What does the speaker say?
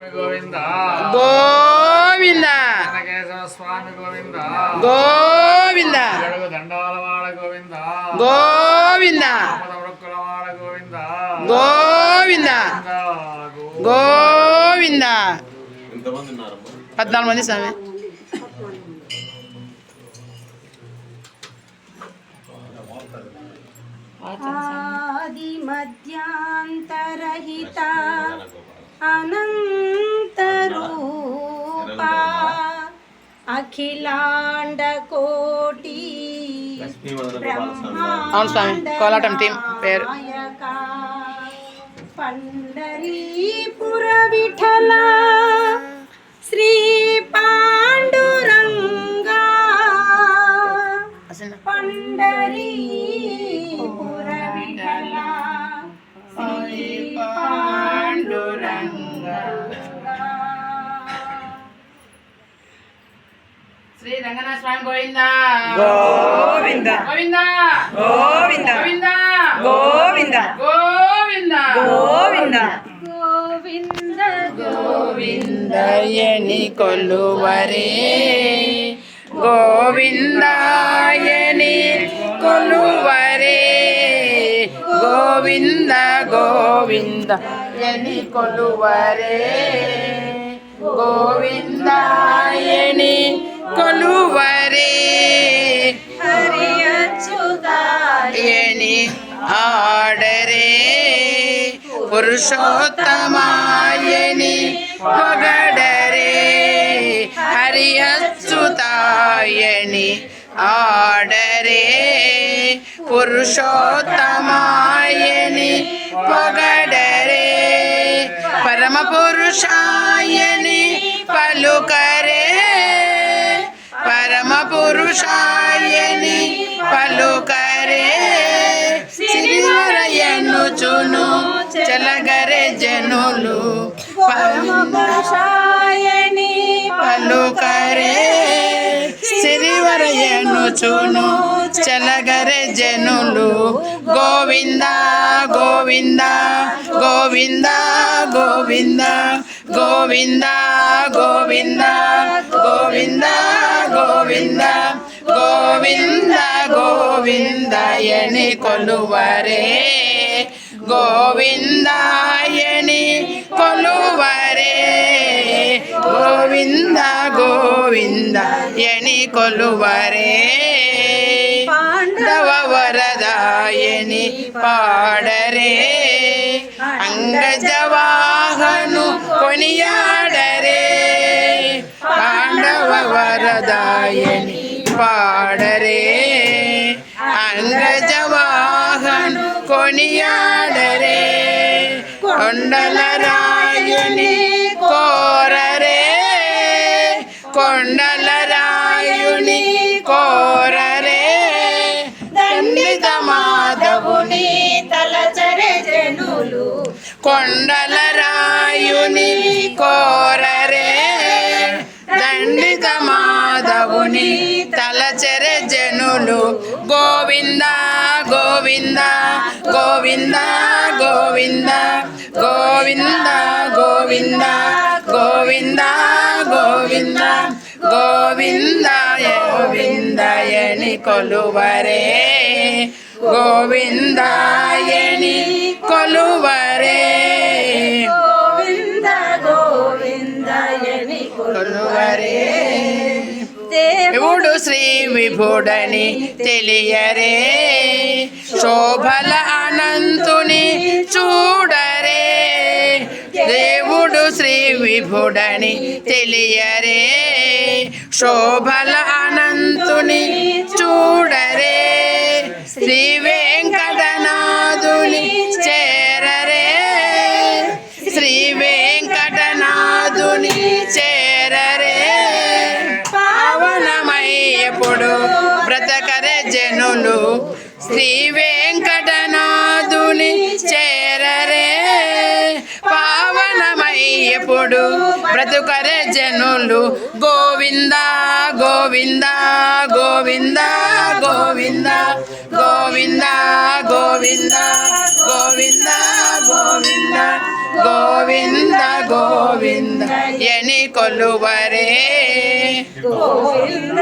గోవింద గోవింద కేశవ స్వామి గోవింద గోవింద దండాలవాడ గోవింద గోవింద వృక్కులవాడ గోవింద గోవింద గోవింద 14 మంది స్వామి. ఆది మధ్యాంతరహిత అనంతరూపా అఖిలాండ కోటి అవును స్వామి. కోలాటం టీం పేరు పండరీపుర విఠల శ్రీ పాండురంగా పండరీపుర విఠల శ్రీ పాండురంగా శ్రీ రంగనాథ స్వామి గోవింద గోవింద గోవింద గోవింద గోవింద గోవింద గోవింద గోవింద గోవిందయని కొలువరే గోవిందాయని కొలువరే గోవింద గోవిందయని కొలువరే గోవిందాయని కొలువరే హరి అచ్యుతాయని ఆడరే పురుషోత్తమాయని పొగడరే హరి అచ్యుతాయని ఆడరే పురుషోత్తమాయని పొగడరే పరమ పురుషాయని పలుకరే పరమ పురుషాయని పలుకరే సిరివరయనుచును చలగరే జనులు పరమ పురుషాయని పలుకరే సిరివరయనుచును చలగరే జనులు గోవింద గోవింద గోవింద గోవింద గోవింద గోవింద గోవింద గోవింద గోవింద గోవిందయని కొలువరే గోవిందాయని కొలువరే గోవింద గోవిందయని కొలువరే పాండవ వరదాయని పాడరే అంగజవాహను కొనియాడరే పాండవ వరదాయని పాడరే అంగజవాహను కొనియాడరే కొండల రాయుని కోరరే కొండల రాయుని కోరరే దండిత మాధవుని తలచరే జనులు కొండల రాయుని కోరరే దండిత మాధవుని తలచెరె జనులు గోవింద గోవింద గోవింద గోవింద గోవింద గోవింద గోవింద గోవింద గోవిందాయ గోవిందయని కొలువరే గోవిందాయని కొలువరే గోవింద గోవిందయని కొలువరే దేవుడు శ్రీ విభుడని తెలియరే శోభల అనంతుని చూడరే దేవుడు శ్రీ విభుడని తెలియరే శోభల అనంతుని చూడరే శ్రీ వెంకటనాథుని చేరరే శ్రీ వెంకటనాథుని చేరరే పావనమయ్యప్పుడు బ్రతకరే జనులు శ్రీ వెంకటనాథుని చేరరే పావనమయ్యప్పుడు బ్రతుకరే జనులు గోవింద గోవింద గోవింద గోవింద గోవింద గోవింద గోవింద గోవింద ಗೋವಿಂದ ಗೋವಿಂದ ಎನಿ ಕೊಲ್ಲುವರೇ ಗೋವಿಂದ